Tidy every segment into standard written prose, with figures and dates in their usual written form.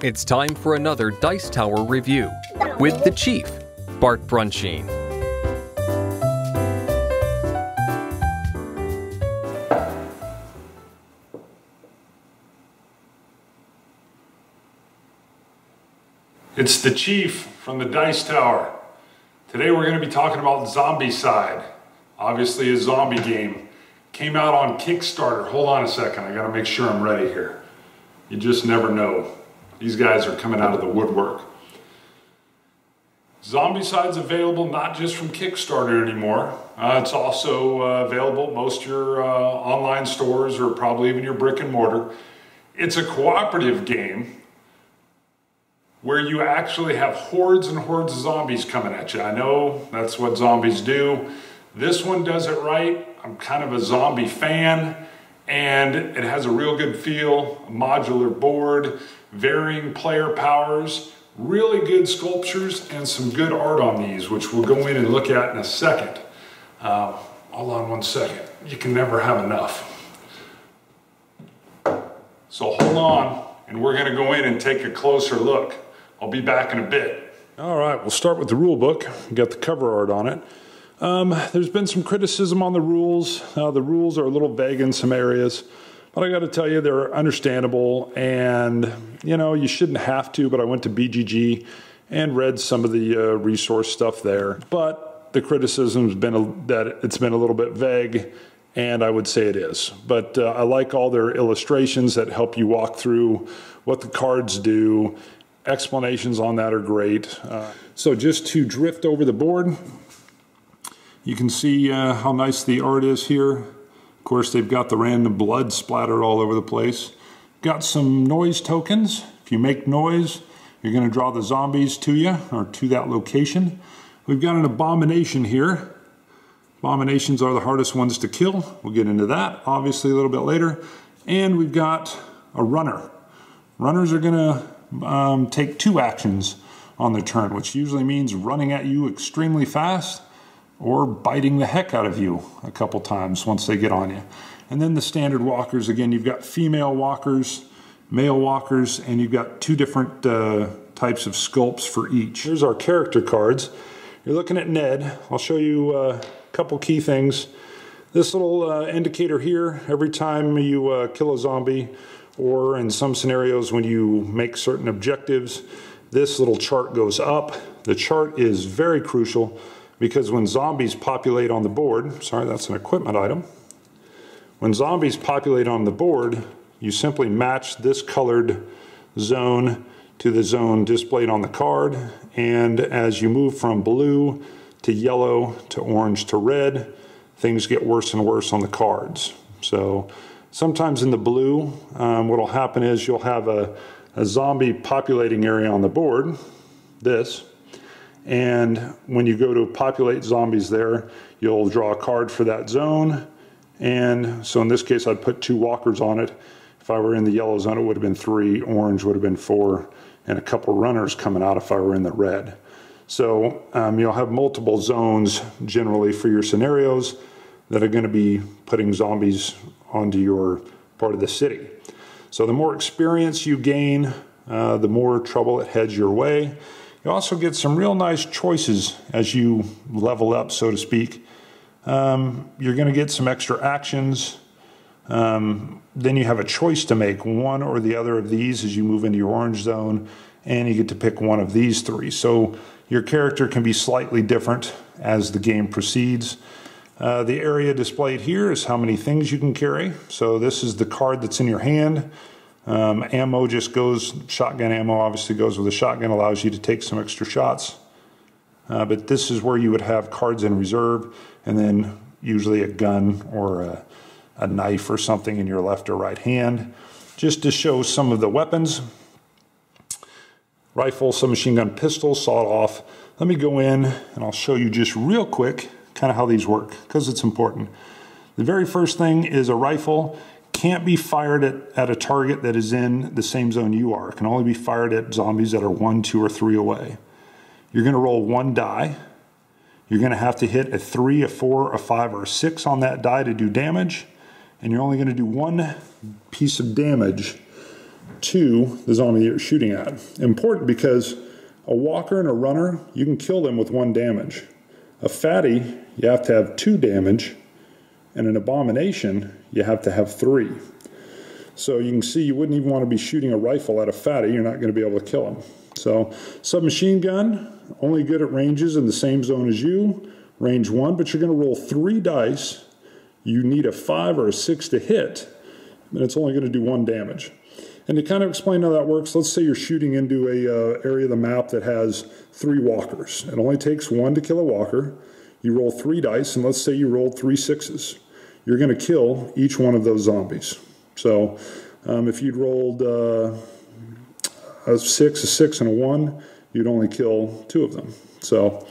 It's time for another Dice Tower review with the Chief, Bart Brunsheen. It's the Chief from the Dice Tower. Today we're going to be talking about Zombicide. Obviously a zombie game. Came out on Kickstarter. Hold on a second, I got to make sure I'm ready here. You just never know. These guys are coming out of the woodwork. Zombicide's available not just from Kickstarter anymore. It's also available at most of your online stores or probably even your brick and mortar. It's a cooperative game where you actually have hordes and hordes of zombies coming at you. I know that's what zombies do. This one does it right. I'm kind of a zombie fan, and it has a real good feel, a modular board, varying player powers, really good sculptures, and some good art on these, which we'll go in and look at in a second. Hold on one second. You can never have enough. So hold on, and we're gonna go in and take a closer look. I'll be back in a bit. All right, we'll start with the rule book. We got the cover art on it. There's been some criticism on the rules. The rules are a little vague in some areas, but I got to tell you, they're understandable, and you know, you shouldn't have to, but I went to BGG and read some of the resource stuff there. But the criticism's been that it's been a little bit vague, and I would say it is. But I like all their illustrations that help you walk through what the cards do. Explanations on that are great. So just to drift over the board, you can see how nice the art is here. Of course, they've got the random blood splattered all over the place. Got some noise tokens. If you make noise, you're going to draw the zombies to you, or to that location. We've got an abomination here. Abominations are the hardest ones to kill. We'll get into that, obviously, a little bit later. And we've got a runner. Runners are going to take 2 actions on their turn, which usually means running at you extremely fast or biting the heck out of you a couple times once they get on you. And then the standard walkers, again, you've got female walkers, male walkers, and you've got 2 different types of sculpts for each. Here's our character cards. You're looking at Ned. I'll show you a couple key things. This little indicator here, every time you kill a zombie, or in some scenarios when you make certain objectives, this little chart goes up. The chart is very crucial because when zombies populate on the board, sorry, that's an equipment item. When zombies populate on the board, you simply match this colored zone to the zone displayed on the card, and as you move from blue to yellow to orange to red, things get worse and worse on the cards. So sometimes in the blue, what'll happen is you'll have a zombie populating area on the board, this, and when you go to populate zombies there, you'll draw a card for that zone. And so in this case, I'd put 2 walkers on it. If I were in the yellow zone, it would have been 3, orange would have been 4, and a couple runners coming out if I were in the red. So you'll have multiple zones generally for your scenarios that are going to be putting zombies onto your part of the city. So the more experience you gain, the more trouble it heads your way. You also get some real nice choices as you level up, so to speak. You're going to get some extra actions. Then you have a choice to make, one or the other of these as you move into your orange zone, and you get to pick one of these 3. So your character can be slightly different as the game proceeds. The area displayed here is how many things you can carry. So this is the card that's in your hand. Ammo just goes, shotgun ammo obviously goes with a shotgun, allows you to take some extra shots. But this is where you would have cards in reserve, and then usually a gun or a knife or something in your left or right hand. Just to show some of the weapons. Rifle, submachine gun, pistol, sawed off. Let me go in and I'll show you just real quick kind of how these work, because it's important. The very first thing is a rifle can't be fired at a target that is in the same zone you are. It can only be fired at zombies that are 1, 2, or 3 away. You're going to roll 1 die. You're going to have to hit a 3, a 4, a 5, or a 6 on that die to do damage, and you're only going to do 1 piece of damage to the zombie you're shooting at. Important because a walker and a runner, you can kill them with 1 damage. A fatty, you have to have 2 damage, and an abomination, you have to have 3. So you can see you wouldn't even want to be shooting a rifle at a fatty. You're not going to be able to kill him. So submachine gun, only good at ranges in the same zone as you, range 1, but you're going to roll 3 dice. You need a 5 or a 6 to hit, and it's only going to do 1 damage. And to kind of explain how that works, let's say you're shooting into a area of the map that has 3 walkers. It only takes 1 to kill a walker. You roll 3 dice, and let's say you rolled 3 6s. You're going to kill each one of those zombies. So if you'd rolled a 6, and a 1, you'd only kill 2 of them. So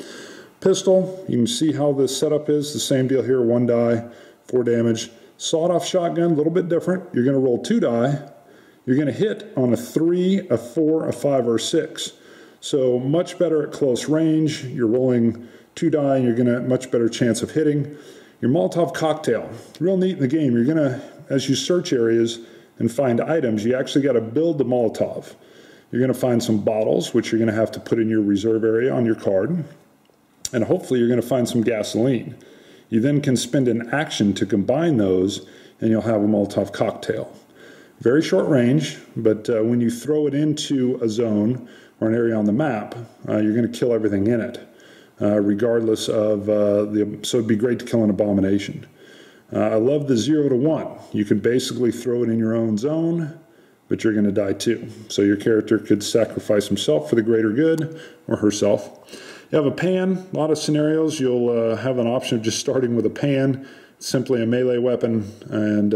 pistol, you can see how the setup is. The same deal here, 1 die, 4 damage. Sawed-off shotgun, a little bit different. You're going to roll 2 die. You're going to hit on a 3, a 4, a 5, or a 6. So much better at close range. You're rolling 2 die, and you're going to have much better chance of hitting. Your Molotov cocktail, real neat in the game. You're going to, as you search areas and find items, you actually got to build the Molotov. You're going to find some bottles, which you're going to have to put in your reserve area on your card. And hopefully you're going to find some gasoline. You then can spend an action to combine those, and you'll have a Molotov cocktail. Very short range, but when you throw it into a zone or an area on the map, you're going to kill everything in it, regardless of so it'd be great to kill an abomination. I love the 0 to 1. You can basically throw it in your own zone, but you're going to die too. So your character could sacrifice himself for the greater good, or herself. You have a pan. A lot of scenarios you'll have an option of just starting with a pan. It's simply a melee weapon, and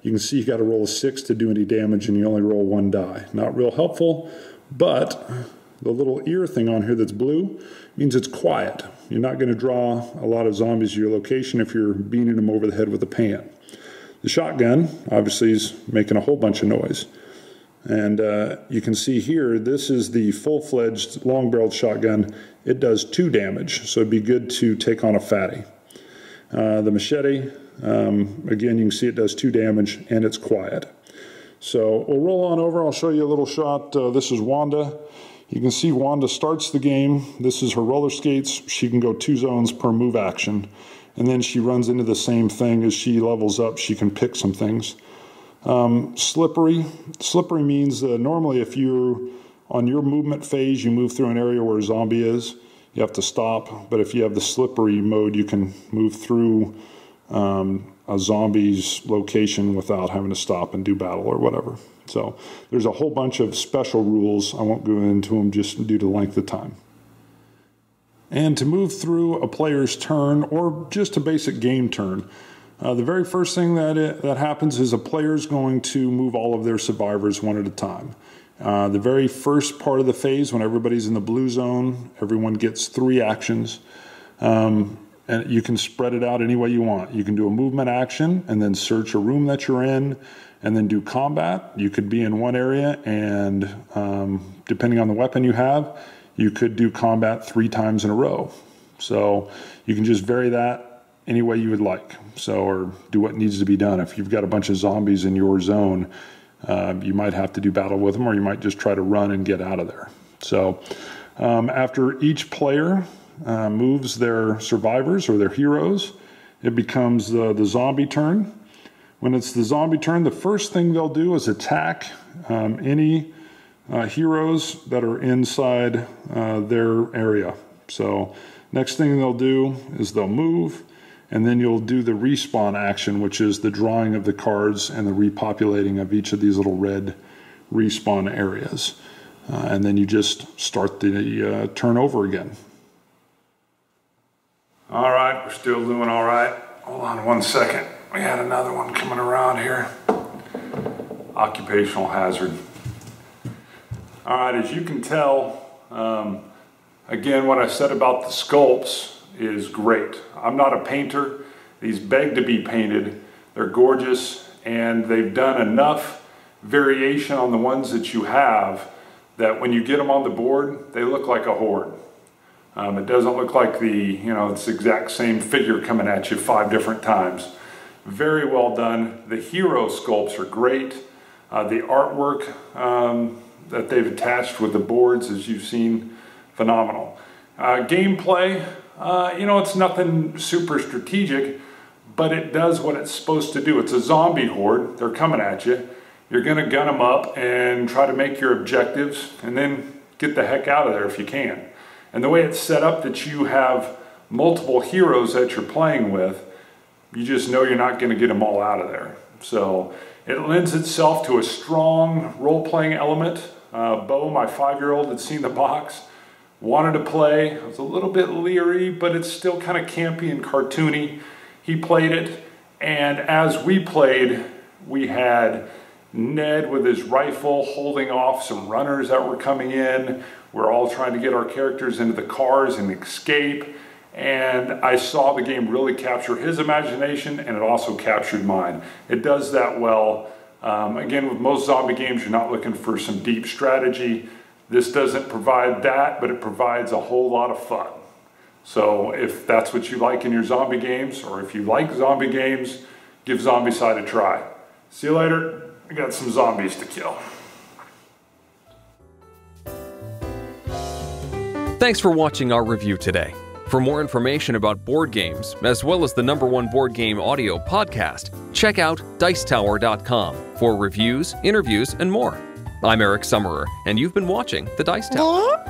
you can see you got to roll a 6 to do any damage, and you only roll 1 die. Not real helpful, but the little ear thing on here that's blue means it's quiet. You're not going to draw a lot of zombies to your location if you're beating them over the head with a pan. The shotgun, obviously, is making a whole bunch of noise. And you can see here, this is the full-fledged long-barreled shotgun. It does 2 damage, so it'd be good to take on a fatty. The machete, again, you can see it does 2 damage, and it's quiet. So we'll roll on over. I'll show you a little shot. This is Wanda. You can see Wanda starts the game. This is her roller skates. She can go 2 zones per move action. And then she runs into the same thing. As she levels up, she can pick some things. Slippery. Slippery means normally if you're on your movement phase, you move through an area where a zombie is, you have to stop. But if you have the slippery mode, you can move through a zombie's location without having to stop and do battle or whatever. So there's a whole bunch of special rules. I won't go into them just due to length of time. And to move through a player's turn, or just a basic game turn, the very first thing that happens is a player's going to move all of their survivors one at a time. The very first part of the phase, when everybody's in the blue zone, everyone gets 3 actions. And you can spread it out any way you want. You can do a movement action and then search a room that you're in and then do combat. You could be in one area and depending on the weapon you have, you could do combat 3 times in a row. So you can just vary that any way you would like. So, or do what needs to be done. If you've got a bunch of zombies in your zone, you might have to do battle with them, or you might just try to run and get out of there. So after each player moves their survivors or their heroes, it becomes the zombie turn. When it's the zombie turn, the first thing they'll do is attack any heroes that are inside their area. So next thing they'll do is they'll move, and then you'll do the respawn action, which is the drawing of the cards and the repopulating of each of these little red respawn areas. And then you just start the turn over again. All right, we're still doing all right. Hold on 1 second. We had another one coming around here. Occupational hazard. All right, as you can tell, again, what I said about the sculpts is great. I'm not a painter. These beg to be painted. They're gorgeous, and they've done enough variation on the ones that you have that when you get them on the board, they look like a horde. It doesn't look like it's the exact same figure coming at you 5 different times. Very well done. The hero sculpts are great. The artwork that they've attached with the boards, as you've seen, phenomenal. Gameplay, it's nothing super strategic, but it does what it's supposed to do. It's a zombie horde. They're coming at you. You're going to gun them up and try to make your objectives and then get the heck out of there if you can. And the way it's set up that you have multiple heroes that you're playing with, you just know you're not going to get them all out of there. So it lends itself to a strong role-playing element. Bo, my 5-year-old, had seen the box, wanted to play. I was a little bit leery, but it's still kind of campy and cartoony. He played it, and as we played, we had Ned with his rifle holding off some runners that were coming in. We're all trying to get our characters into the cars and escape. And I saw the game really capture his imagination, and it also captured mine. It does that well. Again, with most zombie games, you're not looking for some deep strategy. This doesn't provide that, but it provides a whole lot of fun. So if that's what you like in your zombie games, or if you like zombie games, give Zombicide a try. See you later. I got some zombies to kill. Thanks for watching our review today. For more information about board games, as well as the #1 board game audio podcast, check out Dicetower.com for reviews, interviews, and more. I'm Eric Summerer, and you've been watching The Dice Tower.